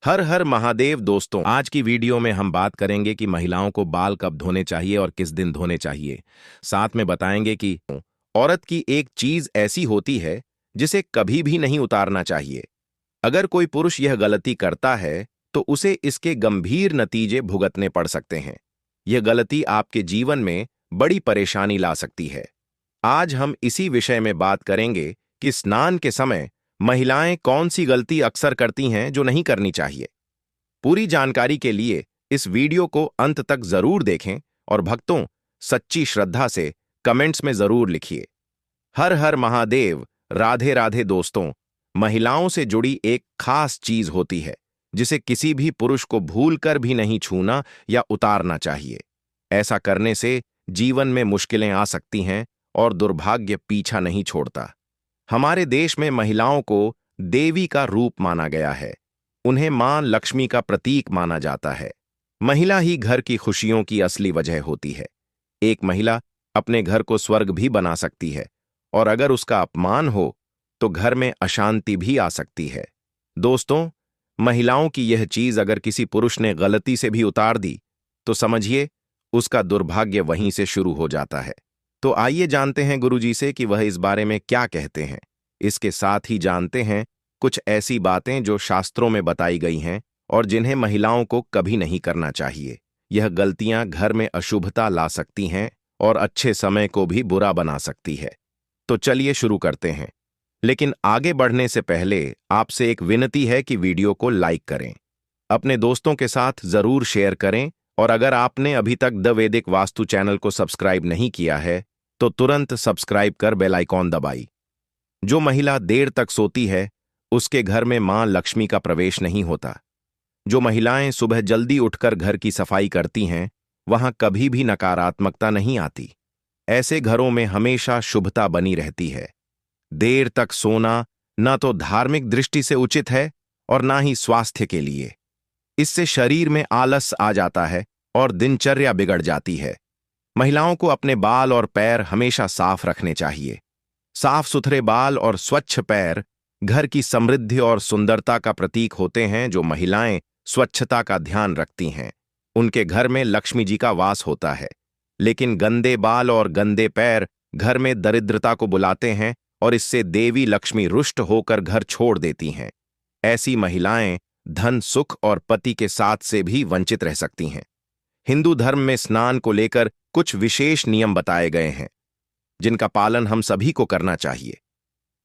हर हर महादेव दोस्तों, आज की वीडियो में हम बात करेंगे कि महिलाओं को बाल कब धोने चाहिए और किस दिन धोने चाहिए। साथ में बताएंगे कि औरत की एक चीज ऐसी होती है जिसे कभी भी नहीं उतारना चाहिए। अगर कोई पुरुष यह गलती करता है तो उसे इसके गंभीर नतीजे भुगतने पड़ सकते हैं। यह गलती आपके जीवन में बड़ी परेशानी ला सकती है। आज हम इसी विषय में बात करेंगे कि स्नान के समय महिलाएं कौन सी गलती अक्सर करती हैं जो नहीं करनी चाहिए। पूरी जानकारी के लिए इस वीडियो को अंत तक जरूर देखें और भक्तों, सच्ची श्रद्धा से कमेंट्स में जरूर लिखिए। हर हर महादेव। राधे राधे दोस्तों, महिलाओं से जुड़ी एक खास चीज होती है जिसे किसी भी पुरुष को भूलकर भी नहीं छूना या उतारना चाहिए। ऐसा करने से जीवन में मुश्किलें आ सकती हैं और दुर्भाग्य पीछा नहीं छोड़ता। हमारे देश में महिलाओं को देवी का रूप माना गया है। उन्हें मां लक्ष्मी का प्रतीक माना जाता है। महिला ही घर की खुशियों की असली वजह होती है। एक महिला अपने घर को स्वर्ग भी बना सकती है और अगर उसका अपमान हो तो घर में अशांति भी आ सकती है। दोस्तों, महिलाओं की यह चीज अगर किसी पुरुष ने गलती से भी उतार दी तो समझिए उसका दुर्भाग्य वहीं से शुरू हो जाता है। तो आइए जानते हैं गुरुजी से कि वह इस बारे में क्या कहते हैं। इसके साथ ही जानते हैं कुछ ऐसी बातें जो शास्त्रों में बताई गई हैं और जिन्हें महिलाओं को कभी नहीं करना चाहिए। यह गलतियां घर में अशुभता ला सकती हैं और अच्छे समय को भी बुरा बना सकती है। तो चलिए शुरू करते हैं। लेकिन आगे बढ़ने से पहले आपसे एक विनती है कि वीडियो को लाइक करें, अपने दोस्तों के साथ जरूर शेयर करें और अगर आपने अभी तक द वैदिक वास्तु चैनल को सब्सक्राइब नहीं किया है तो तुरंत सब्सक्राइब कर बेल आइकॉन दबाई। जो महिला देर तक सोती है उसके घर में मां लक्ष्मी का प्रवेश नहीं होता। जो महिलाएं सुबह जल्दी उठकर घर की सफाई करती हैं वहां कभी भी नकारात्मकता नहीं आती। ऐसे घरों में हमेशा शुभता बनी रहती है। देर तक सोना न तो धार्मिक दृष्टि से उचित है और ना ही स्वास्थ्य के लिए। इससे शरीर में आलस आ जाता है और दिनचर्या बिगड़ जाती है। महिलाओं को अपने बाल और पैर हमेशा साफ रखने चाहिए। साफ सुथरे बाल और स्वच्छ पैर घर की समृद्धि और सुंदरता का प्रतीक होते हैं। जो महिलाएं स्वच्छता का ध्यान रखती हैं उनके घर में लक्ष्मी जी का वास होता है। लेकिन गंदे बाल और गंदे पैर घर में दरिद्रता को बुलाते हैं और इससे देवी लक्ष्मी रुष्ट होकर घर छोड़ देती हैं। ऐसी महिलाएं धन, सुख और पति के साथ से भी वंचित रह सकती हैं। हिंदू धर्म में स्नान को लेकर कुछ विशेष नियम बताए गए हैं जिनका पालन हम सभी को करना चाहिए।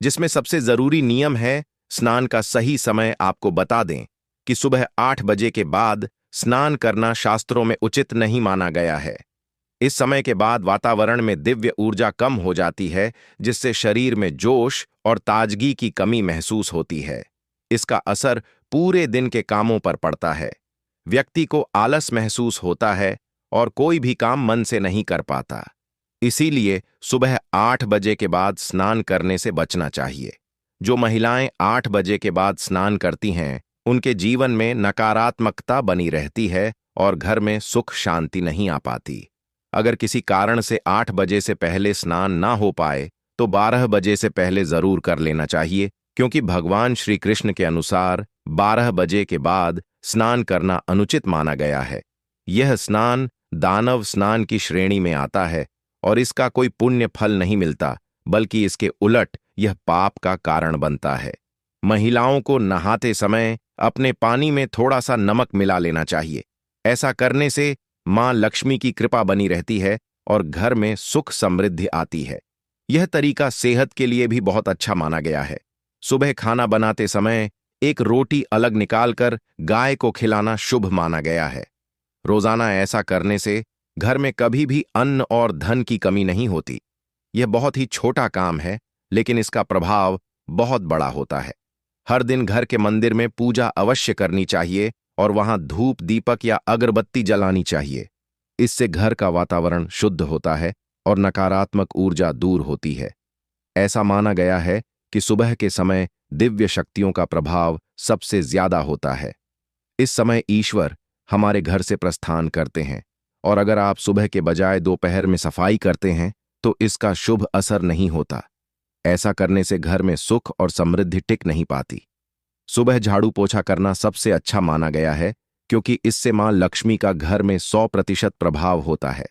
जिसमें सबसे जरूरी नियम है स्नान का सही समय। आपको बता दें कि सुबह 8 बजे के बाद स्नान करना शास्त्रों में उचित नहीं माना गया है। इस समय के बाद वातावरण में दिव्य ऊर्जा कम हो जाती है जिससे शरीर में जोश और ताजगी की कमी महसूस होती है। इसका असर पूरे दिन के कामों पर पड़ता है। व्यक्ति को आलस महसूस होता है और कोई भी काम मन से नहीं कर पाता। इसीलिए सुबह 8 बजे के बाद स्नान करने से बचना चाहिए। जो महिलाएं 8 बजे के बाद स्नान करती हैं उनके जीवन में नकारात्मकता बनी रहती है और घर में सुख शांति नहीं आ पाती। अगर किसी कारण से 8 बजे से पहले स्नान ना हो पाए तो 12 बजे से पहले जरूर कर लेना चाहिए, क्योंकि भगवान श्री कृष्ण के अनुसार 12 बजे के बाद स्नान करना अनुचित माना गया है। यह स्नान दानव स्नान की श्रेणी में आता है और इसका कोई पुण्य फल नहीं मिलता, बल्कि इसके उलट यह पाप का कारण बनता है। महिलाओं को नहाते समय अपने पानी में थोड़ा सा नमक मिला लेना चाहिए। ऐसा करने से मां लक्ष्मी की कृपा बनी रहती है और घर में सुख समृद्धि आती है। यह तरीका सेहत के लिए भी बहुत अच्छा माना गया है। सुबह खाना बनाते समय एक रोटी अलग निकालकर गाय को खिलाना शुभ माना गया है। रोजाना ऐसा करने से घर में कभी भी अन्न और धन की कमी नहीं होती। यह बहुत ही छोटा काम है लेकिन इसका प्रभाव बहुत बड़ा होता है। हर दिन घर के मंदिर में पूजा अवश्य करनी चाहिए और वहां धूप, दीपक या अगरबत्ती जलानी चाहिए। इससे घर का वातावरण शुद्ध होता है और नकारात्मक ऊर्जा दूर होती है। ऐसा माना गया है कि सुबह के समय दिव्य शक्तियों का प्रभाव सबसे ज्यादा होता है। इस समय ईश्वर हमारे घर से प्रस्थान करते हैं और अगर आप सुबह के बजाय दोपहर में सफाई करते हैं तो इसका शुभ असर नहीं होता। ऐसा करने से घर में सुख और समृद्धि टिक नहीं पाती। सुबह झाड़ू पोछा करना सबसे अच्छा माना गया है, क्योंकि इससे मां लक्ष्मी का घर में 100% प्रभाव होता है,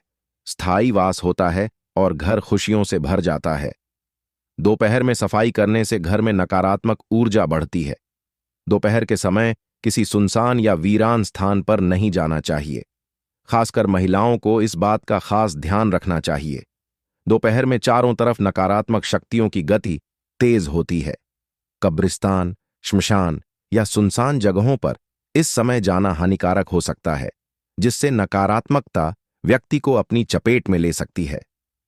स्थायी वास होता है और घर खुशियों से भर जाता है। दोपहर में सफाई करने से घर में नकारात्मक ऊर्जा बढ़ती है। दोपहर के समय किसी सुनसान या वीरान स्थान पर नहीं जाना चाहिए। खासकर महिलाओं को इस बात का खास ध्यान रखना चाहिए। दोपहर में चारों तरफ नकारात्मक शक्तियों की गति तेज होती है। कब्रिस्तान, श्मशान या सुनसान जगहों पर इस समय जाना हानिकारक हो सकता है, जिससे नकारात्मकता व्यक्ति को अपनी चपेट में ले सकती है।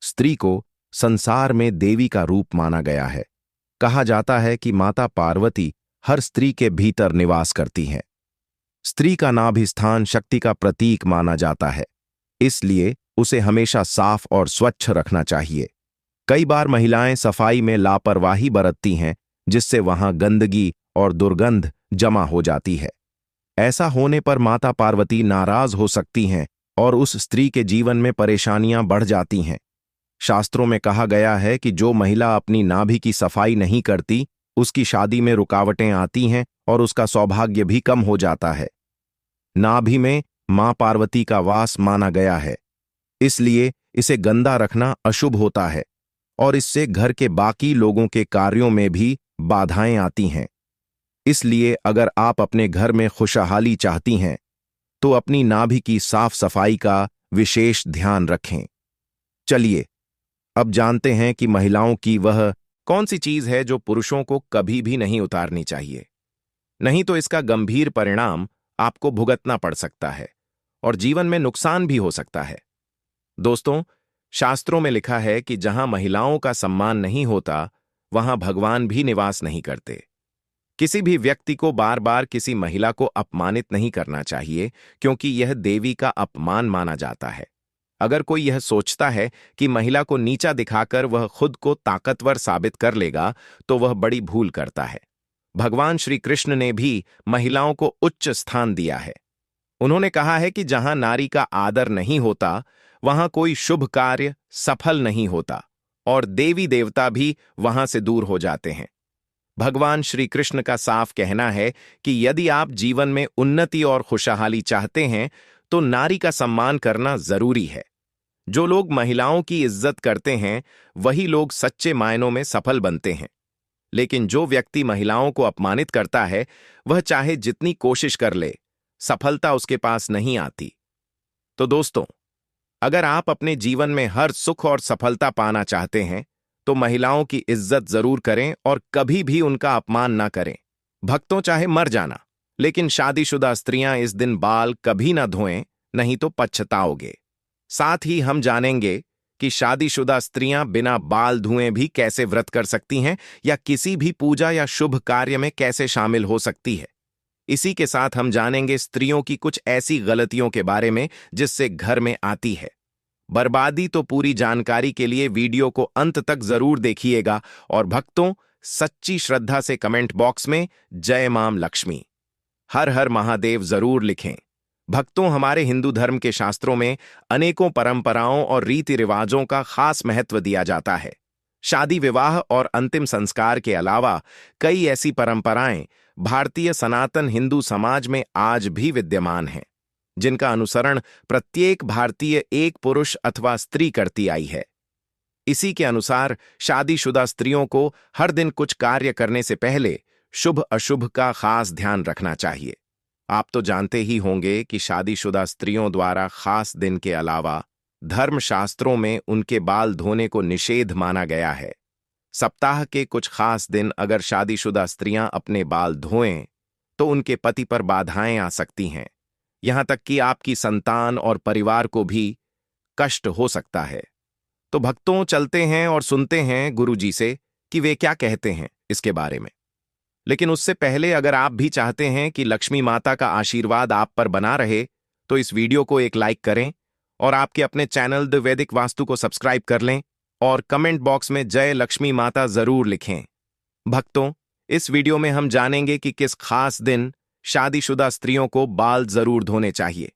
स्त्री को संसार में देवी का रूप माना गया है। कहा जाता है कि माता पार्वती हर स्त्री के भीतर निवास करती हैं। स्त्री का नाभि स्थान शक्ति का प्रतीक माना जाता है, इसलिए उसे हमेशा साफ और स्वच्छ रखना चाहिए। कई बार महिलाएं सफाई में लापरवाही बरतती हैं, जिससे वहां गंदगी और दुर्गंध जमा हो जाती है। ऐसा होने पर माता पार्वती नाराज हो सकती हैं और उस स्त्री के जीवन में परेशानियां बढ़ जाती हैं। शास्त्रों में कहा गया है कि जो महिला अपनी नाभि की सफाई नहीं करती, उसकी शादी में रुकावटें आती हैं और उसका सौभाग्य भी कम हो जाता है। नाभि में मां पार्वती का वास माना गया है, इसलिए इसे गंदा रखना अशुभ होता है और इससे घर के बाकी लोगों के कार्यों में भी बाधाएं आती हैं। इसलिए अगर आप अपने घर में खुशहाली चाहती हैं, तो अपनी नाभि की साफ सफाई का विशेष ध्यान रखें। चलिए अब जानते हैं कि महिलाओं की वह कौन सी चीज है जो पुरुषों को कभी भी नहीं उतारनी चाहिए, नहीं तो इसका गंभीर परिणाम आपको भुगतना पड़ सकता है और जीवन में नुकसान भी हो सकता है। दोस्तों, शास्त्रों में लिखा है कि जहां महिलाओं का सम्मान नहीं होता, वहां भगवान भी निवास नहीं करते। किसी भी व्यक्ति को बार बार किसी महिला को अपमानित नहीं करना चाहिए, क्योंकि यह देवी का अपमान माना जाता है। अगर कोई यह सोचता है कि महिला को नीचा दिखाकर वह खुद को ताकतवर साबित कर लेगा, तो वह बड़ी भूल करता है। भगवान श्री कृष्ण ने भी महिलाओं को उच्च स्थान दिया है। उन्होंने कहा है कि जहां नारी का आदर नहीं होता, वहां कोई शुभ कार्य सफल नहीं होता और देवी देवता भी वहां से दूर हो जाते हैं। भगवान श्री कृष्ण का साफ कहना है कि यदि आप जीवन में उन्नति और खुशहाली चाहते हैं, तो नारी का सम्मान करना जरूरी है। जो लोग महिलाओं की इज्जत करते हैं, वही लोग सच्चे मायनों में सफल बनते हैं। लेकिन जो व्यक्ति महिलाओं को अपमानित करता है, वह चाहे जितनी कोशिश कर ले, सफलता उसके पास नहीं आती। तो दोस्तों, अगर आप अपने जीवन में हर सुख और सफलता पाना चाहते हैं, तो महिलाओं की इज्जत जरूर करें और कभी भी उनका अपमान ना करें। भक्तों, चाहे मर जाना, लेकिन शादीशुदा स्त्रियां इस दिन बाल कभी ना धोएं, नहीं तो पछताओगे। साथ ही हम जानेंगे कि शादीशुदा स्त्रियां बिना बाल धुए भी कैसे व्रत कर सकती हैं या किसी भी पूजा या शुभ कार्य में कैसे शामिल हो सकती है। इसी के साथ हम जानेंगे स्त्रियों की कुछ ऐसी गलतियों के बारे में जिससे घर में आती है बर्बादी। तो पूरी जानकारी के लिए वीडियो को अंत तक जरूर देखिएगा और भक्तों, सच्ची श्रद्धा से कमेंट बॉक्स में जय मां लक्ष्मी, हर हर महादेव जरूर लिखें। भक्तों, हमारे हिंदू धर्म के शास्त्रों में अनेकों परंपराओं और रीति रिवाजों का खास महत्व दिया जाता है। शादी, विवाह और अंतिम संस्कार के अलावा कई ऐसी परंपराएं भारतीय सनातन हिंदू समाज में आज भी विद्यमान हैं, जिनका अनुसरण प्रत्येक भारतीय एक पुरुष अथवा स्त्री करती आई है। इसी के अनुसार शादीशुदा स्त्रियों को हर दिन कुछ कार्य करने से पहले शुभ अशुभ का खास ध्यान रखना चाहिए। आप तो जानते ही होंगे कि शादीशुदा स्त्रियों द्वारा खास दिन के अलावा धर्मशास्त्रों में उनके बाल धोने को निषेध माना गया है। सप्ताह के कुछ खास दिन अगर शादीशुदा स्त्रियां अपने बाल धोएं, तो उनके पति पर बाधाएं आ सकती हैं। यहां तक कि आपकी संतान और परिवार को भी कष्ट हो सकता है। तो भक्तों, चलते हैं और सुनते हैं गुरुजी से कि वे क्या कहते हैं इसके बारे में। लेकिन उससे पहले अगर आप भी चाहते हैं कि लक्ष्मी माता का आशीर्वाद आप पर बना रहे, तो इस वीडियो को एक लाइक करें और आपके अपने चैनल द वैदिक वास्तु को सब्सक्राइब कर लें और कमेंट बॉक्स में जय लक्ष्मी माता जरूर लिखें। भक्तों, इस वीडियो में हम जानेंगे कि किस खास दिन शादीशुदा स्त्रियों को बाल जरूर धोने चाहिए।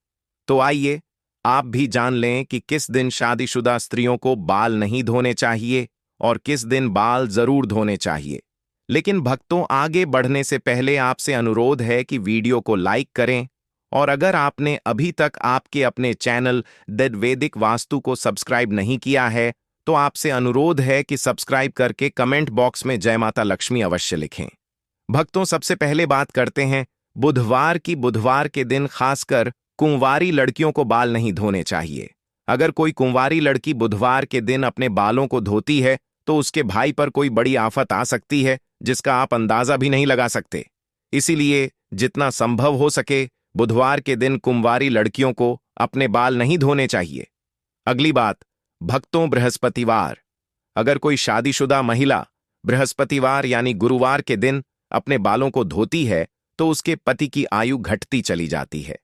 तो आइए आप भी जान लें कि किस दिन शादीशुदा स्त्रियों को बाल नहीं धोने चाहिए और किस दिन बाल जरूर धोने चाहिए। लेकिन भक्तों, आगे बढ़ने से पहले आपसे अनुरोध है कि वीडियो को लाइक करें, और अगर आपने अभी तक आपके अपने चैनल द वैदिक वास्तु को सब्सक्राइब नहीं किया है तो आपसे अनुरोध है कि सब्सक्राइब करके कमेंट बॉक्स में जय माता लक्ष्मी अवश्य लिखें। भक्तों, सबसे पहले बात करते हैं बुधवार की। बुधवार के दिन खासकर कुंवारी लड़कियों को बाल नहीं धोने चाहिए। अगर कोई कुंवारी लड़की बुधवार के दिन अपने बालों को धोती है तो उसके भाई पर कोई बड़ी आफत आ सकती है जिसका आप अंदाजा भी नहीं लगा सकते। इसीलिए जितना संभव हो सके बुधवार के दिन कुंवारी लड़कियों को अपने बाल नहीं धोने चाहिए। अगली बात, भक्तों, बृहस्पतिवार। अगर कोई शादीशुदा महिला बृहस्पतिवार यानी गुरुवार के दिन अपने बालों को धोती है तो उसके पति की आयु घटती चली जाती है।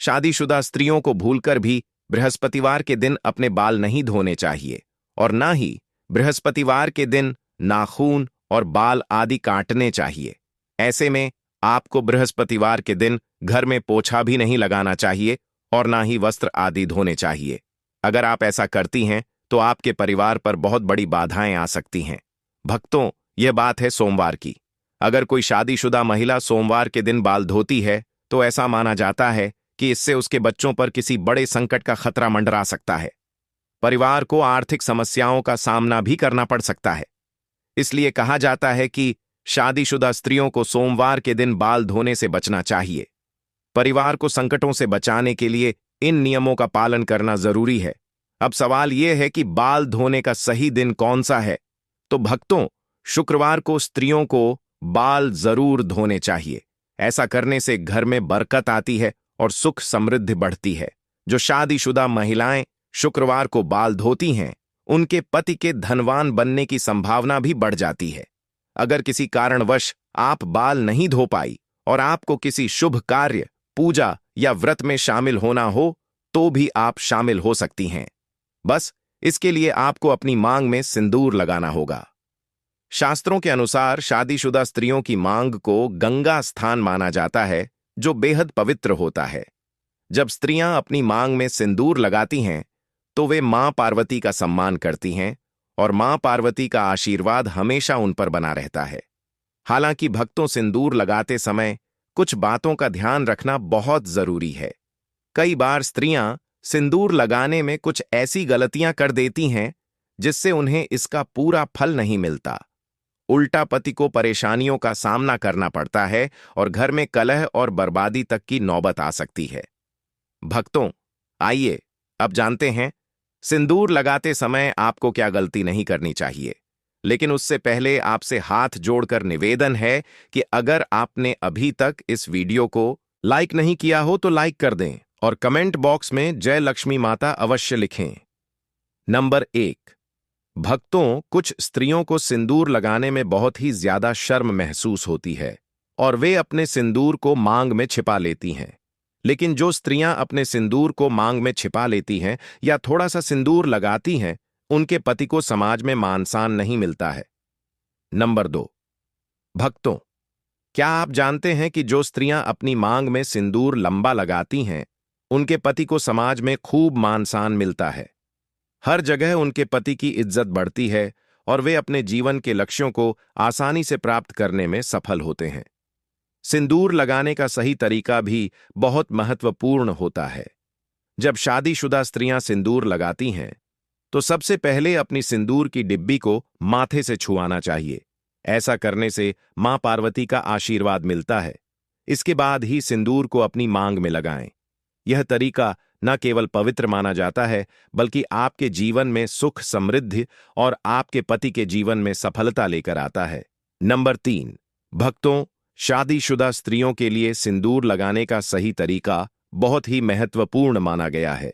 शादीशुदा स्त्रियों को भूलकर भी बृहस्पतिवार के दिन अपने बाल नहीं धोने चाहिए, और ना ही बृहस्पतिवार के दिन नाखून और बाल आदि काटने चाहिए। ऐसे में आपको बृहस्पतिवार के दिन घर में पोछा भी नहीं लगाना चाहिए और ना ही वस्त्र आदि धोने चाहिए। अगर आप ऐसा करती हैं तो आपके परिवार पर बहुत बड़ी बाधाएं आ सकती हैं। भक्तों, यह बात है सोमवार की। अगर कोई शादीशुदा महिला सोमवार के दिन बाल धोती है तो ऐसा माना जाता है कि इससे उसके बच्चों पर किसी बड़े संकट का खतरा मंडरा सकता है। परिवार को आर्थिक समस्याओं का सामना भी करना पड़ सकता है। इसलिए कहा जाता है कि शादीशुदा स्त्रियों को सोमवार के दिन बाल धोने से बचना चाहिए। परिवार को संकटों से बचाने के लिए इन नियमों का पालन करना जरूरी है। अब सवाल यह है कि बाल धोने का सही दिन कौन सा है? तो भक्तों, शुक्रवार को स्त्रियों को बाल जरूर धोने चाहिए। ऐसा करने से घर में बरकत आती है और सुख समृद्धि बढ़ती है। जो शादीशुदा महिलाएं शुक्रवार को बाल धोती हैं उनके पति के धनवान बनने की संभावना भी बढ़ जाती है। अगर किसी कारणवश आप बाल नहीं धो पाई और आपको किसी शुभ कार्य, पूजा या व्रत में शामिल होना हो तो भी आप शामिल हो सकती हैं। बस इसके लिए आपको अपनी मांग में सिंदूर लगाना होगा। शास्त्रों के अनुसार शादीशुदा स्त्रियों की मांग को गंगा स्थान माना जाता है जो बेहद पवित्र होता है। जब स्त्रियां अपनी मांग में सिंदूर लगाती हैं तो वे मां पार्वती का सम्मान करती हैं और मां पार्वती का आशीर्वाद हमेशा उन पर बना रहता है। हालांकि भक्तों, सिंदूर लगाते समय कुछ बातों का ध्यान रखना बहुत जरूरी है। कई बार स्त्रियां सिंदूर लगाने में कुछ ऐसी गलतियां कर देती हैं जिससे उन्हें इसका पूरा फल नहीं मिलता। उल्टा पति को परेशानियों का सामना करना पड़ता है और घर में कलह और बर्बादी तक की नौबत आ सकती है। भक्तों, आइए अब जानते हैं सिंदूर लगाते समय आपको क्या गलती नहीं करनी चाहिए। लेकिन उससे पहले आपसे हाथ जोड़कर निवेदन है कि अगर आपने अभी तक इस वीडियो को लाइक नहीं किया हो तो लाइक कर दें और कमेंट बॉक्स में जय लक्ष्मी माता अवश्य लिखें। नंबर 1, भक्तों, कुछ स्त्रियों को सिंदूर लगाने में बहुत ही ज्यादा शर्म महसूस होती है और वे अपने सिंदूर को मांग में छिपा लेती हैं। लेकिन जो स्त्रियां अपने सिंदूर को मांग में छिपा लेती हैं या थोड़ा सा सिंदूर लगाती हैं, उनके पति को समाज में मान सम्मान नहीं मिलता है। नंबर 2, भक्तों, क्या आप जानते हैं कि जो स्त्रियां अपनी मांग में सिंदूर लंबा लगाती हैं, उनके पति को समाज में खूब मान सम्मान मिलता है। हर जगह उनके पति की इज्जत बढ़ती है और वे अपने जीवन के लक्ष्यों को आसानी से प्राप्त करने में सफल होते हैं। सिंदूर लगाने का सही तरीका भी बहुत महत्वपूर्ण होता है। जब शादीशुदा स्त्रियां सिंदूर लगाती हैं तो सबसे पहले अपनी सिंदूर की डिब्बी को माथे से छुआना चाहिए। ऐसा करने से मां पार्वती का आशीर्वाद मिलता है। इसके बाद ही सिंदूर को अपनी मांग में लगाएं। यह तरीका न केवल पवित्र माना जाता है बल्कि आपके जीवन में सुख, समृद्धि और आपके पति के जीवन में सफलता लेकर आता है। नंबर 3, भक्तों, शादीशुदा स्त्रियों के लिए सिंदूर लगाने का सही तरीका बहुत ही महत्वपूर्ण माना गया है।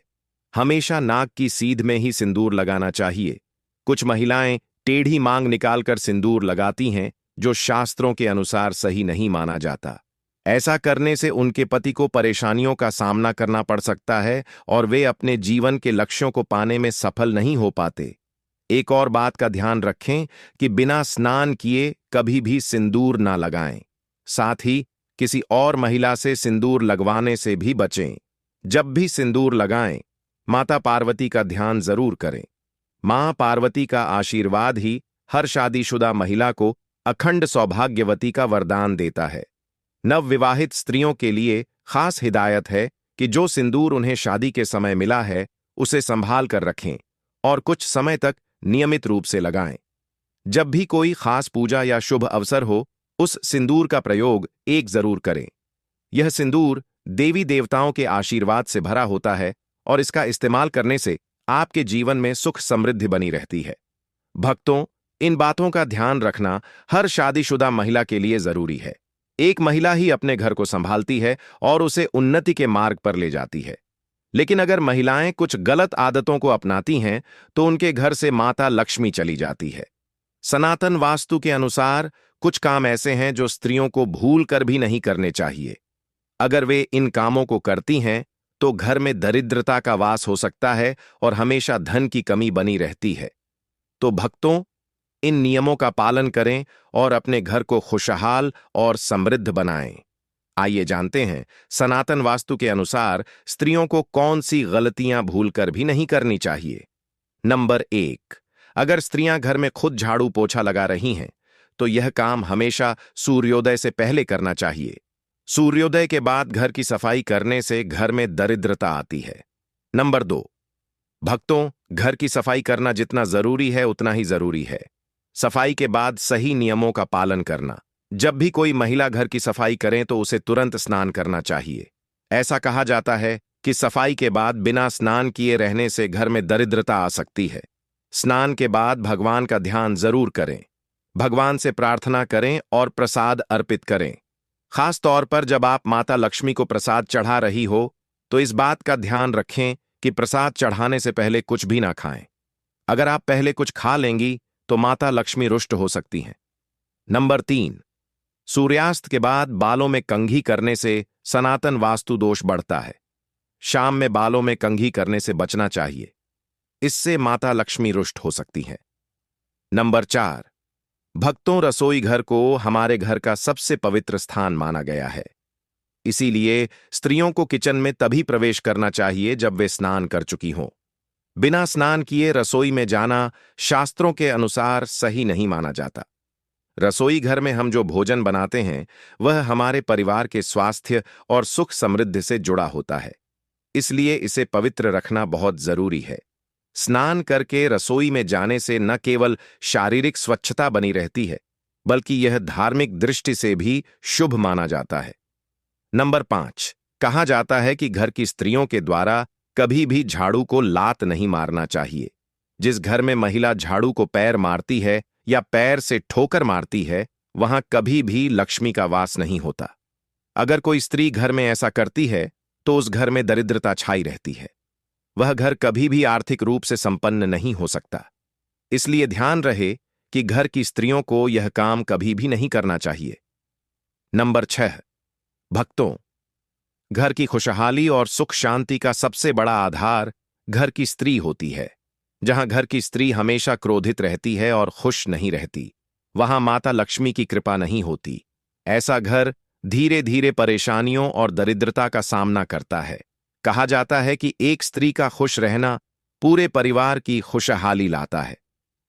हमेशा नाक की सीध में ही सिंदूर लगाना चाहिए। कुछ महिलाएं टेढ़ी मांग निकालकर सिंदूर लगाती हैं जो शास्त्रों के अनुसार सही नहीं माना जाता। ऐसा करने से उनके पति को परेशानियों का सामना करना पड़ सकता है और वे अपने जीवन के लक्ष्यों को पाने में सफल नहीं हो पाते। एक और बात का ध्यान रखें कि बिना स्नान किए कभी भी सिंदूर ना लगाएं। साथ ही किसी और महिला से सिंदूर लगवाने से भी बचें। जब भी सिंदूर लगाएं, माता पार्वती का ध्यान जरूर करें। मां पार्वती का आशीर्वाद ही हर शादीशुदा महिला को अखंड सौभाग्यवती का वरदान देता है। नवविवाहित स्त्रियों के लिए खास हिदायत है कि जो सिंदूर उन्हें शादी के समय मिला है उसे संभाल कर रखें और कुछ समय तक नियमित रूप से लगाएं। जब भी कोई खास पूजा या शुभ अवसर हो, उस सिंदूर का प्रयोग एक जरूर करें। यह सिंदूर देवी देवताओं के आशीर्वाद से भरा होता है और इसका इस्तेमाल करने से आपके जीवन में सुख समृद्धि बनी रहती है। भक्तों, इन बातों का ध्यान रखना हर शादीशुदा महिला के लिए जरूरी है। एक महिला ही अपने घर को संभालती है और उसे उन्नति के मार्ग पर ले जाती है। लेकिन अगर महिलाएं कुछ गलत आदतों को अपनाती हैं तो उनके घर से माता लक्ष्मी चली जाती है। सनातन वास्तु के अनुसार कुछ काम ऐसे हैं जो स्त्रियों को भूल कर भी नहीं करने चाहिए। अगर वे इन कामों को करती हैं तो घर में दरिद्रता का वास हो सकता है और हमेशा धन की कमी बनी रहती है। तो भक्तों, इन नियमों का पालन करें और अपने घर को खुशहाल और समृद्ध बनाएं। आइए जानते हैं सनातन वास्तु के अनुसार स्त्रियों को कौन सी गलतियां भूलकर भी नहीं करनी चाहिए। नंबर 1, अगर स्त्रियां घर में खुद झाड़ू पोछा लगा रही हैं तो यह काम हमेशा सूर्योदय से पहले करना चाहिए। सूर्योदय के बाद घर की सफाई करने से घर में दरिद्रता आती है। नंबर 2, भक्तों, घर की सफाई करना जितना जरूरी है उतना ही जरूरी है। सफाई के बाद सही नियमों का पालन करना। जब भी कोई महिला घर की सफाई करे तो उसे तुरंत स्नान करना चाहिए। ऐसा कहा जाता है कि सफाई के बाद बिना स्नान किए रहने से घर में दरिद्रता आ सकती है। स्नान के बाद भगवान का ध्यान जरूर करें। भगवान से प्रार्थना करें और प्रसाद अर्पित करें। खास तौर पर जब आप माता लक्ष्मी को प्रसाद चढ़ा रही हो तो इस बात का ध्यान रखें कि प्रसाद चढ़ाने से पहले कुछ भी ना खाएं। अगर आप पहले कुछ खा लेंगी तो माता लक्ष्मी रुष्ट हो सकती हैं। नंबर 3, सूर्यास्त के बाद बालों में कंघी करने से सनातन वास्तु दोष बढ़ता है। शाम में बालों में कंघी करने से बचना चाहिए, इससे माता लक्ष्मी रुष्ट हो सकती हैं। नंबर 4, भक्तों, रसोई घर को हमारे घर का सबसे पवित्र स्थान माना गया है। इसीलिए स्त्रियों को किचन में तभी प्रवेश करना चाहिए जब वे स्नान कर चुकी हों। बिना स्नान किए रसोई में जाना शास्त्रों के अनुसार सही नहीं माना जाता। रसोई घर में हम जो भोजन बनाते हैं वह हमारे परिवार के स्वास्थ्य और सुख समृद्धि से जुड़ा होता है, इसलिए इसे पवित्र रखना बहुत जरूरी है। स्नान करके रसोई में जाने से न केवल शारीरिक स्वच्छता बनी रहती है बल्कि यह धार्मिक दृष्टि से भी शुभ माना जाता है। नंबर 5, कहा जाता है कि घर की स्त्रियों के द्वारा कभी भी झाड़ू को लात नहीं मारना चाहिए। जिस घर में महिला झाड़ू को पैर मारती है या पैर से ठोकर मारती है वहां कभी भी लक्ष्मी का वास नहीं होता। अगर कोई स्त्री घर में ऐसा करती है तो उस घर में दरिद्रता छाई रहती है। वह घर कभी भी आर्थिक रूप से संपन्न नहीं हो सकता। इसलिए ध्यान रहे कि घर की स्त्रियों को यह काम कभी भी नहीं करना चाहिए। नंबर 6, भक्तों, घर की खुशहाली और सुख शांति का सबसे बड़ा आधार घर की स्त्री होती है। जहां घर की स्त्री हमेशा क्रोधित रहती है और खुश नहीं रहती, वहां माता लक्ष्मी की कृपा नहीं होती। ऐसा घर धीरे धीरे परेशानियों और दरिद्रता का सामना करता है। कहा जाता है कि एक स्त्री का खुश रहना पूरे परिवार की खुशहाली लाता है।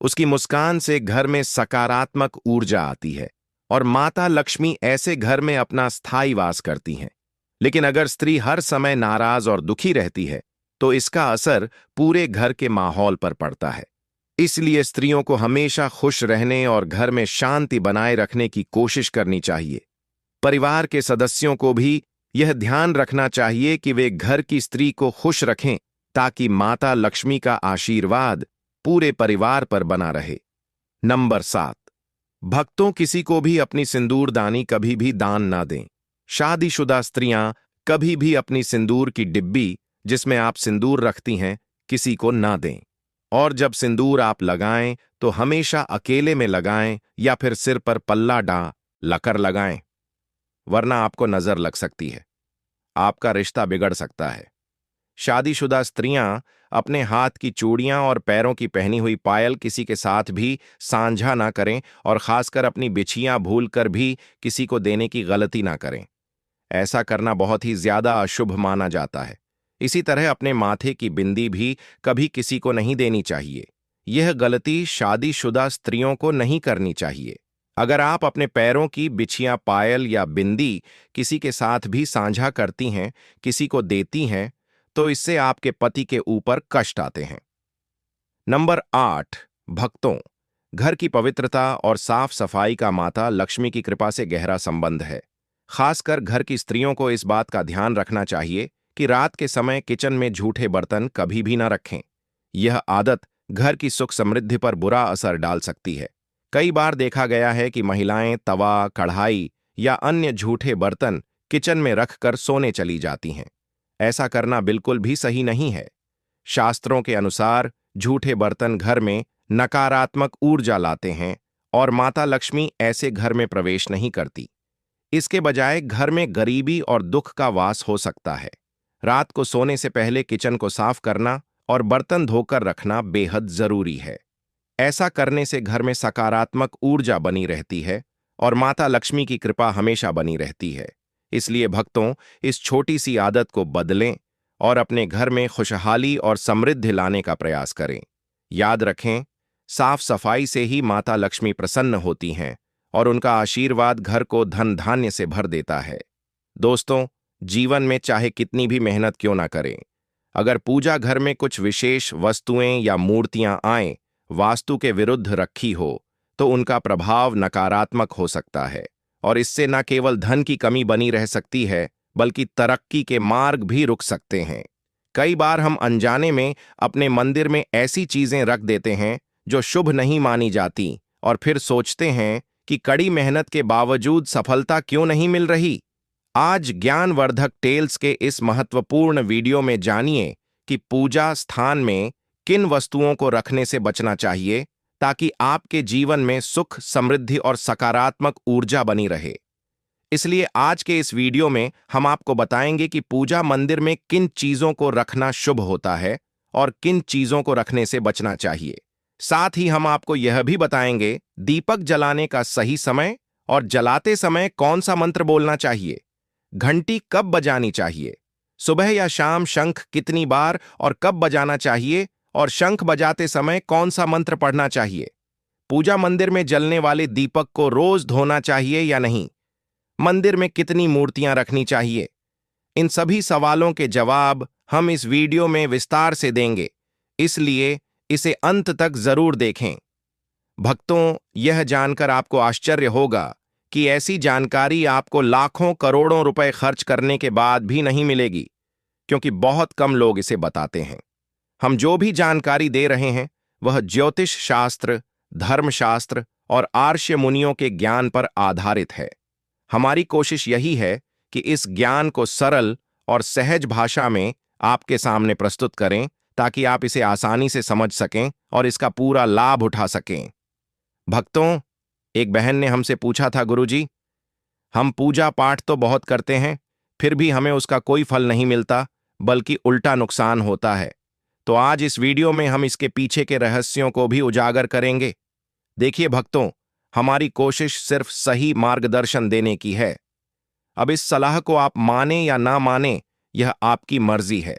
उसकी मुस्कान से घर में सकारात्मक ऊर्जा आती है और माता लक्ष्मी ऐसे घर में अपना स्थायी वास करती हैं। लेकिन अगर स्त्री हर समय नाराज और दुखी रहती है तो इसका असर पूरे घर के माहौल पर पड़ता है। इसलिए स्त्रियों को हमेशा खुश रहने और घर में शांति बनाए रखने की कोशिश करनी चाहिए। परिवार के सदस्यों को भी यह ध्यान रखना चाहिए कि वे घर की स्त्री को खुश रखें ताकि माता लक्ष्मी का आशीर्वाद पूरे परिवार पर बना रहे। नंबर 7, भक्तों, किसी को भी अपनी सिंदूरदानी कभी भी दान ना दें। शादीशुदा स्त्रियां कभी भी अपनी सिंदूर की डिब्बी जिसमें आप सिंदूर रखती हैं किसी को ना दें। और जब सिंदूर आप लगाएं तो हमेशा अकेले में लगाएं या फिर सिर पर पल्ला लकर लगाएं, वरना आपको नजर लग सकती है, आपका रिश्ता बिगड़ सकता है। शादीशुदा स्त्रियां अपने हाथ की चूड़ियां और पैरों की पहनी हुई पायल किसी के साथ भी साझा ना करें और खासकर अपनी बिछियां भूलकर भी किसी को देने की गलती ना करें। ऐसा करना बहुत ही ज्यादा अशुभ माना जाता है। इसी तरह अपने माथे की बिंदी भी कभी किसी को नहीं देनी चाहिए। यह गलती शादीशुदा स्त्रियों को नहीं करनी चाहिए। अगर आप अपने पैरों की बिछिया पायल या बिंदी किसी के साथ भी साझा करती हैं, किसी को देती हैं, तो इससे आपके पति के ऊपर कष्ट आते हैं। नंबर 8, भक्तों, घर की पवित्रता और साफ सफाई का माता लक्ष्मी की कृपा से गहरा संबंध है। खासकर घर की स्त्रियों को इस बात का ध्यान रखना चाहिए कि रात के समय किचन में झूठे बर्तन कभी भी ना रखें। यह आदत घर की सुख समृद्धि पर बुरा असर डाल सकती है। कई बार देखा गया है कि महिलाएं तवा, कढ़ाई या अन्य झूठे बर्तन किचन में रखकर सोने चली जाती हैं। ऐसा करना बिल्कुल भी सही नहीं है। शास्त्रों के अनुसार झूठे बर्तन घर में नकारात्मक ऊर्जा लाते हैं और माता लक्ष्मी ऐसे घर में प्रवेश नहीं करती। इसके बजाय घर में गरीबी और दुख का वास हो सकता है। रात को सोने से पहले किचन को साफ करना और बर्तन धोकर रखना बेहद जरूरी है। ऐसा करने से घर में सकारात्मक ऊर्जा बनी रहती है और माता लक्ष्मी की कृपा हमेशा बनी रहती है। इसलिए भक्तों, इस छोटी सी आदत को बदलें और अपने घर में खुशहाली और समृद्धि लाने का प्रयास करें। याद रखें, साफ सफाई से ही माता लक्ष्मी प्रसन्न होती हैं और उनका आशीर्वाद घर को धन धान्य से भर देता है। दोस्तों, जीवन में चाहे कितनी भी मेहनत क्यों ना करें, अगर पूजा घर में कुछ विशेष वस्तुएं या मूर्तियां आएं, वास्तु के विरुद्ध रखी हो, तो उनका प्रभाव नकारात्मक हो सकता है और इससे न केवल धन की कमी बनी रह सकती है, बल्कि तरक्की के मार्ग भी रुक सकते हैं। कई बार हम अनजाने में अपने मंदिर में ऐसी चीजें रख देते हैं जो शुभ नहीं मानी जाती और फिर सोचते हैं कि कड़ी मेहनत के बावजूद सफलता क्यों नहीं मिल रही। आज ज्ञानवर्धक टेल्स के इस महत्वपूर्ण वीडियो में जानिए कि पूजा स्थान में किन वस्तुओं को रखने से बचना चाहिए ताकि आपके जीवन में सुख, समृद्धि और सकारात्मक ऊर्जा बनी रहे। इसलिए आज के इस वीडियो में हम आपको बताएंगे कि पूजा मंदिर में किन चीजों को रखना शुभ होता है और किन चीजों को रखने से बचना चाहिए। साथ ही हम आपको यह भी बताएंगे दीपक जलाने का सही समय और जलाते समय कौन सा मंत्र बोलना चाहिए, घंटी कब बजानी चाहिए, सुबह या शाम शंख कितनी बार और कब बजाना चाहिए और शंख बजाते समय कौन सा मंत्र पढ़ना चाहिए, पूजा मंदिर में जलने वाले दीपक को रोज धोना चाहिए या नहीं, मंदिर में कितनी मूर्तियां रखनी चाहिए। इन सभी सवालों के जवाब हम इस वीडियो में विस्तार से देंगे, इसलिए इसे अंत तक जरूर देखें। भक्तों, यह जानकर आपको आश्चर्य होगा कि ऐसी जानकारी आपको लाखों करोड़ों रुपए खर्च करने के बाद भी नहीं मिलेगी, क्योंकि बहुत कम लोग इसे बताते हैं। हम जो भी जानकारी दे रहे हैं वह ज्योतिष शास्त्र, धर्मशास्त्र और आर्ष्य मुनियों के ज्ञान पर आधारित है। हमारी कोशिश यही है कि इस ज्ञान को सरल और सहज भाषा में आपके सामने प्रस्तुत करें ताकि आप इसे आसानी से समझ सकें और इसका पूरा लाभ उठा सकें। भक्तों, एक बहन ने हमसे पूछा था, गुरुजी, हम पूजा पाठ तो बहुत करते हैं, फिर भी हमें उसका कोई फल नहीं मिलता, बल्कि उल्टा नुकसान होता है। तो आज इस वीडियो में हम इसके पीछे के रहस्यों को भी उजागर करेंगे। देखिए भक्तों, हमारी कोशिश सिर्फ सही मार्गदर्शन देने की है। अब इस सलाह को आप माने या ना माने, यह आपकी मर्जी है।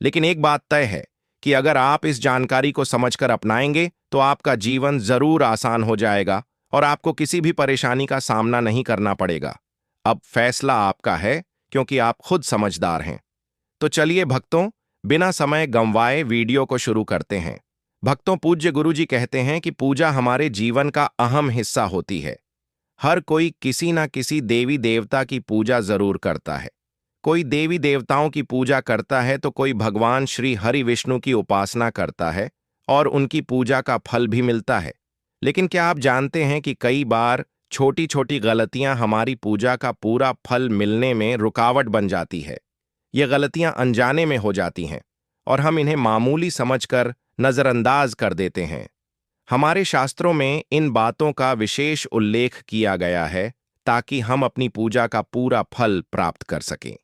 लेकिन एक बात तय है कि अगर आप इस जानकारी को समझकर अपनाएंगे तो आपका जीवन जरूर आसान हो जाएगा और आपको किसी भी परेशानी का सामना नहीं करना पड़ेगा। अब फैसला आपका है, क्योंकि आप खुद समझदार हैं। तो चलिए भक्तों, बिना समय गंवाए वीडियो को शुरू करते हैं। भक्तों, पूज्य गुरुजी कहते हैं कि पूजा हमारे जीवन का अहम हिस्सा होती है। हर कोई किसी ना किसी देवी देवता की पूजा जरूर करता है। कोई देवी देवताओं की पूजा करता है तो कोई भगवान श्री हरि विष्णु की उपासना करता है और उनकी पूजा का फल भी मिलता है। लेकिन क्या आप जानते हैं कि कई बार छोटी छोटी गलतियां हमारी पूजा का पूरा फल मिलने में रुकावट बन जाती है। ये गलतियां अनजाने में हो जाती हैं और हम इन्हें मामूली समझकर नजरअंदाज कर देते हैं। हमारे शास्त्रों में इन बातों का विशेष उल्लेख किया गया है ताकि हम अपनी पूजा का पूरा फल प्राप्त कर सकें।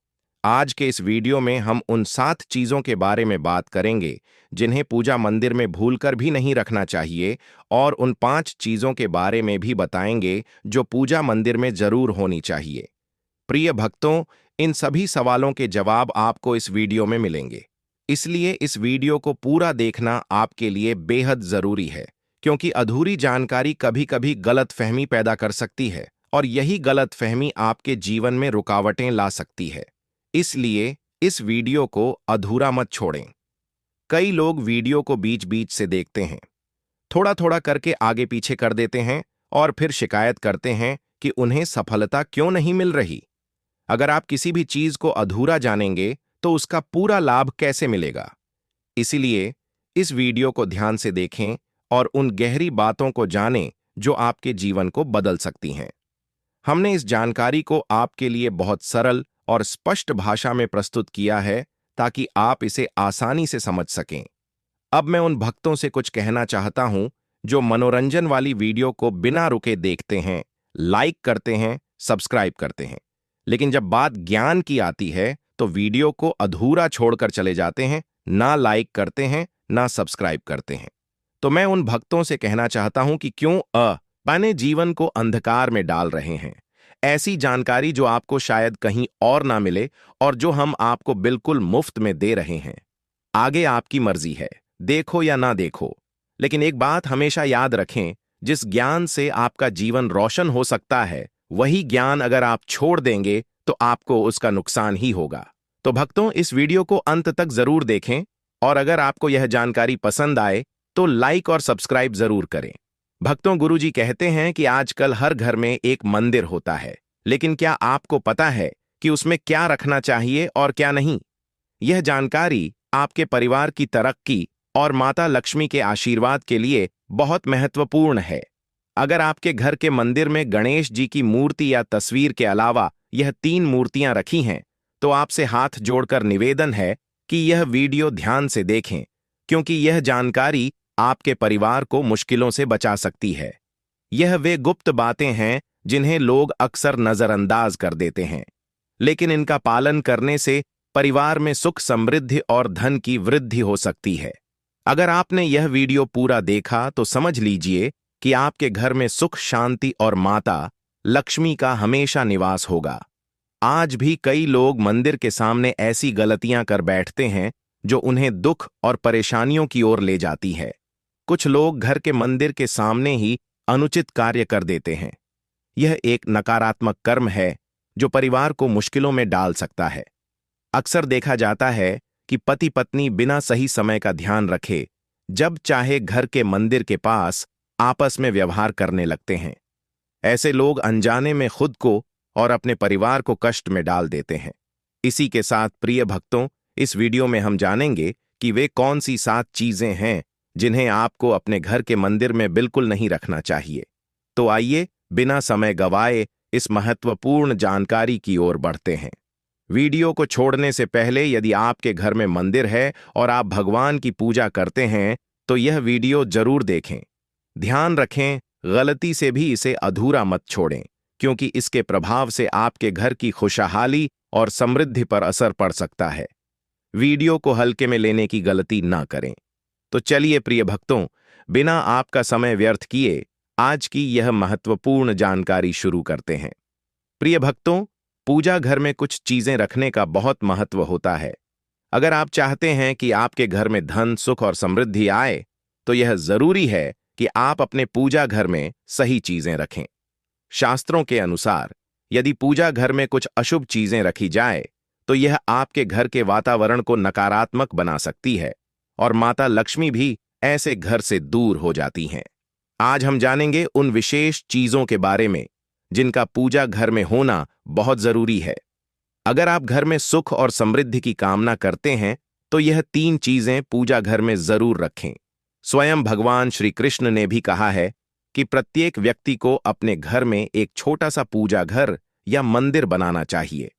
आज के इस वीडियो में हम उन 7 चीजों के बारे में बात करेंगे जिन्हें पूजा मंदिर में भूलकर भी नहीं रखना चाहिए, और उन 5 चीजों के बारे में भी बताएंगे जो पूजा मंदिर में जरूर होनी चाहिए। प्रिय भक्तों, इन सभी सवालों के जवाब आपको इस वीडियो में मिलेंगे, इसलिए इस वीडियो को पूरा देखना आपके लिए बेहद जरूरी है, क्योंकि अधूरी जानकारी कभी-कभी गलतफहमी पैदा कर सकती है और यही गलतफहमी आपके जीवन में रुकावटें ला सकती है। इसलिए इस वीडियो को अधूरा मत छोड़ें। कई लोग वीडियो को बीच-बीच से देखते हैं, थोड़ा-थोड़ा करके आगे पीछे कर देते हैं और फिर शिकायत करते हैं कि उन्हें सफलता क्यों नहीं मिल रही। अगर आप किसी भी चीज को अधूरा जानेंगे तो उसका पूरा लाभ कैसे मिलेगा? इसीलिए इस वीडियो को ध्यान से देखें और उन गहरी बातों को जानें जो आपके जीवन को बदल सकती हैं। हमने इस जानकारी को आपके लिए बहुत सरल और स्पष्ट भाषा में प्रस्तुत किया है ताकि आप इसे आसानी से समझ सकें। अब मैं उन भक्तों से कुछ कहना चाहता हूं जो मनोरंजन वाली वीडियो को बिना रुके देखते हैं, लाइक करते हैं, सब्सक्राइब करते हैं, लेकिन जब बात ज्ञान की आती है तो वीडियो को अधूरा छोड़कर चले जाते हैं, ना लाइक करते हैं, ना सब्सक्राइब करते हैं। तो मैं उन भक्तों से कहना चाहता हूं कि क्यों अपने जीवन को अंधकार में डाल रहे हैं। ऐसी जानकारी जो आपको शायद कहीं और ना मिले और जो हम आपको बिल्कुल मुफ्त में दे रहे हैं। आगे आपकी मर्जी है, देखो या ना देखो, लेकिन एक बात हमेशा याद रखें, जिस ज्ञान से आपका जीवन रोशन हो सकता है, वही ज्ञान अगर आप छोड़ देंगे तो आपको उसका नुकसान ही होगा। तो भक्तों, इस वीडियो को अंत तक जरूर देखें और अगर आपको यह जानकारी पसंद आए तो लाइक और सब्सक्राइब जरूर करें। भक्तों, गुरुजी कहते हैं कि आजकल हर घर में एक मंदिर होता है, लेकिन क्या आपको पता है कि उसमें क्या रखना चाहिए और क्या नहीं? यह जानकारी आपके परिवार की तरक्की और माता लक्ष्मी के आशीर्वाद के लिए बहुत महत्वपूर्ण है। अगर आपके घर के मंदिर में गणेश जी की मूर्ति या तस्वीर के अलावा यह 3 मूर्तियां रखी हैं, तो आपसे हाथ जोड़कर निवेदन है कि यह वीडियो ध्यान से देखें, क्योंकि यह जानकारी आपके परिवार को मुश्किलों से बचा सकती है। यह वे गुप्त बातें हैं जिन्हें लोग अक्सर नजरअंदाज कर देते हैं, लेकिन इनका पालन करने से परिवार में सुख, समृद्धि और धन की वृद्धि हो सकती है। अगर आपने यह वीडियो पूरा देखा तो समझ लीजिए कि आपके घर में सुख, शांति और माता लक्ष्मी का हमेशा निवास होगा। आज भी कई लोग मंदिर के सामने ऐसी गलतियां कर बैठते हैं जो उन्हें दुख और परेशानियों की ओर ले जाती है। कुछ लोग घर के मंदिर के सामने ही अनुचित कार्य कर देते हैं। यह एक नकारात्मक कर्म है जो परिवार को मुश्किलों में डाल सकता है। अक्सर देखा जाता है कि पति पत्नी बिना सही समय का ध्यान रखे जब चाहे घर के मंदिर के पास आपस में व्यवहार करने लगते हैं। ऐसे लोग अनजाने में खुद को और अपने परिवार को कष्ट में डाल देते हैं। इसी के साथ प्रिय भक्तों, इस वीडियो में हम जानेंगे कि वे कौन सी 7 चीजें हैं जिन्हें आपको अपने घर के मंदिर में बिल्कुल नहीं रखना चाहिए। तो आइए बिना समय गवाए इस महत्वपूर्ण जानकारी की ओर बढ़ते हैं। वीडियो को छोड़ने से पहले यदि आपके घर में मंदिर है और आप भगवान की पूजा करते हैं तो यह वीडियो जरूर देखें। ध्यान रखें, गलती से भी इसे अधूरा मत छोड़ें, क्योंकि इसके प्रभाव से आपके घर की खुशहाली और समृद्धि पर असर पड़ सकता है। वीडियो को हल्के में लेने की गलती ना करें। तो चलिए प्रिय भक्तों, बिना आपका समय व्यर्थ किए आज की यह महत्वपूर्ण जानकारी शुरू करते हैं। प्रिय भक्तों, पूजा घर में कुछ चीजें रखने का बहुत महत्व होता है। अगर आप चाहते हैं कि आपके घर में धन, सुख और समृद्धि आए, तो यह जरूरी है कि आप अपने पूजा घर में सही चीजें रखें। शास्त्रों के अनुसार यदि पूजा घर में कुछ अशुभ चीजें रखी जाए तो यह आपके घर के वातावरण को नकारात्मक बना सकती है और माता लक्ष्मी भी ऐसे घर से दूर हो जाती हैं। आज हम जानेंगे उन विशेष चीजों के बारे में जिनका पूजा घर में होना बहुत जरूरी है। अगर आप घर में सुख और समृद्धि की कामना करते हैं तो यह 3 चीजें पूजा घर में जरूर रखें। स्वयं भगवान श्री कृष्ण ने भी कहा है कि प्रत्येक व्यक्ति को अपने घर में एक छोटा सा पूजा घर या मंदिर बनाना चाहिए,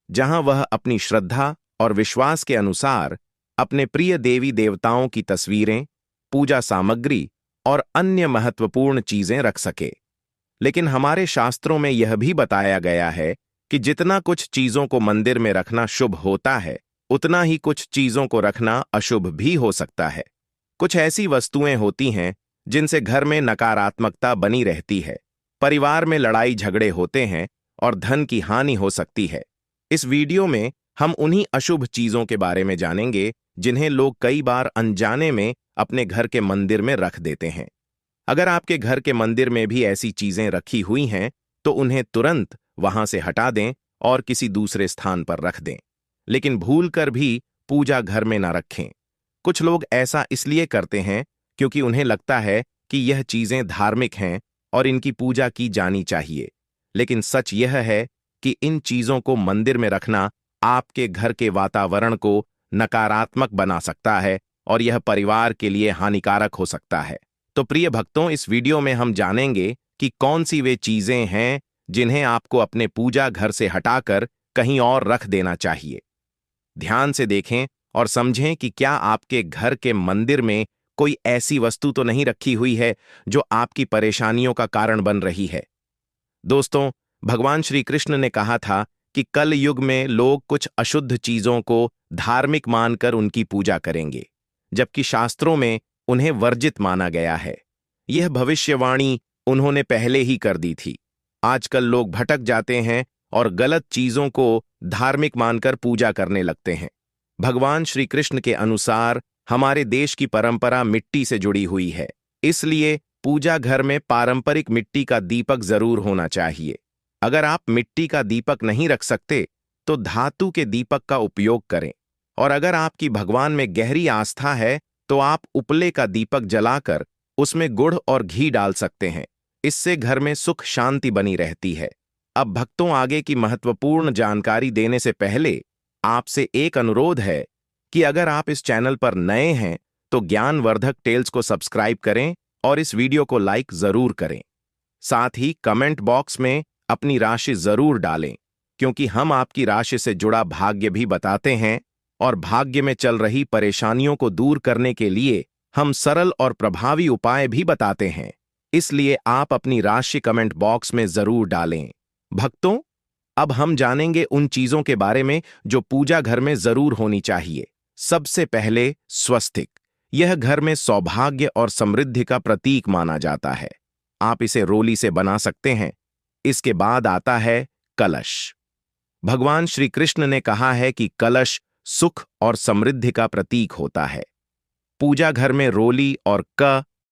जहां वह अपनी श्रद्धा और विश्वास के अनुसार अपने प्रिय देवी देवताओं की तस्वीरें, पूजा सामग्री और अन्य महत्वपूर्ण चीजें रख सके। लेकिन हमारे शास्त्रों में यह भी बताया गया है कि जितना कुछ चीजों को मंदिर में रखना शुभ होता है, उतना ही कुछ चीजों को रखना अशुभ भी हो सकता है। कुछ ऐसी वस्तुएं होती हैं जिनसे घर में नकारात्मकता बनी रहती है, परिवार में लड़ाई झगड़े होते हैं और धन की हानि हो सकती है। इस वीडियो में हम उन्हीं अशुभ चीजों के बारे में जानेंगे जिन्हें लोग कई बार अनजाने में अपने घर के मंदिर में रख देते हैं। अगर आपके घर के मंदिर में भी ऐसी चीजें रखी हुई हैं तो उन्हें तुरंत वहां से हटा दें और किसी दूसरे स्थान पर रख दें। लेकिन भूल कर भी पूजा घर में ना रखें। कुछ लोग ऐसा इसलिए करते हैं क्योंकि उन्हें लगता है कि यह चीजें धार्मिक हैं और इनकी पूजा की जानी चाहिए। लेकिन सच यह है कि इन चीजों को मंदिर में रखना आपके घर के वातावरण को नकारात्मक बना सकता है और यह परिवार के लिए हानिकारक हो सकता है। तो प्रिय भक्तों, इस वीडियो में हम जानेंगे कि कौन सी वे चीजें हैं जिन्हें आपको अपने पूजा घर से हटाकर कहीं और रख देना चाहिए। ध्यान से देखें और समझें कि क्या आपके घर के मंदिर में कोई ऐसी वस्तु तो नहीं रखी हुई है जो आपकी परेशानियों का कारण बन रही है। दोस्तों, भगवान श्री कृष्ण ने कहा था कि कल युग में लोग कुछ अशुद्ध चीजों को धार्मिक मानकर उनकी पूजा करेंगे, जबकि शास्त्रों में उन्हें वर्जित माना गया है। यह भविष्यवाणी उन्होंने पहले ही कर दी थी। आजकल लोग भटक जाते हैं और गलत चीजों को धार्मिक मानकर पूजा करने लगते हैं। भगवान श्री कृष्ण के अनुसार हमारे देश की परंपरा मिट्टी से जुड़ी हुई है, इसलिए पूजा घर में पारंपरिक मिट्टी का दीपक जरूर होना चाहिए। अगर आप मिट्टी का दीपक नहीं रख सकते तो धातु के दीपक का उपयोग करें, और अगर आपकी भगवान में गहरी आस्था है तो आप उपले का दीपक जलाकर उसमें गुड़ और घी डाल सकते हैं। इससे घर में सुख शांति बनी रहती है। अब भक्तों, आगे की महत्वपूर्ण जानकारी देने से पहले आपसे एक अनुरोध है कि अगर आप इस चैनल पर नए हैं तो ज्ञानवर्धक टेल्स को सब्सक्राइब करें और इस वीडियो को लाइक जरूर करें। साथ ही कमेंट बॉक्स में अपनी राशि जरूर डालें, क्योंकि हम आपकी राशि से जुड़ा भाग्य भी बताते हैं और भाग्य में चल रही परेशानियों को दूर करने के लिए हम सरल और प्रभावी उपाय भी बताते हैं। इसलिए आप अपनी राशि कमेंट बॉक्स में जरूर डालें। भक्तों, अब हम जानेंगे उन चीजों के बारे में जो पूजा घर में जरूर होनी चाहिए। सबसे पहले स्वस्तिक। यह घर में सौभाग्य और समृद्धि का प्रतीक माना जाता है। आप इसे रोली से बना सकते हैं। इसके बाद आता है कलश। भगवान श्री कृष्ण ने कहा है कि कलश सुख और समृद्धि का प्रतीक होता है। पूजा घर में रोली और क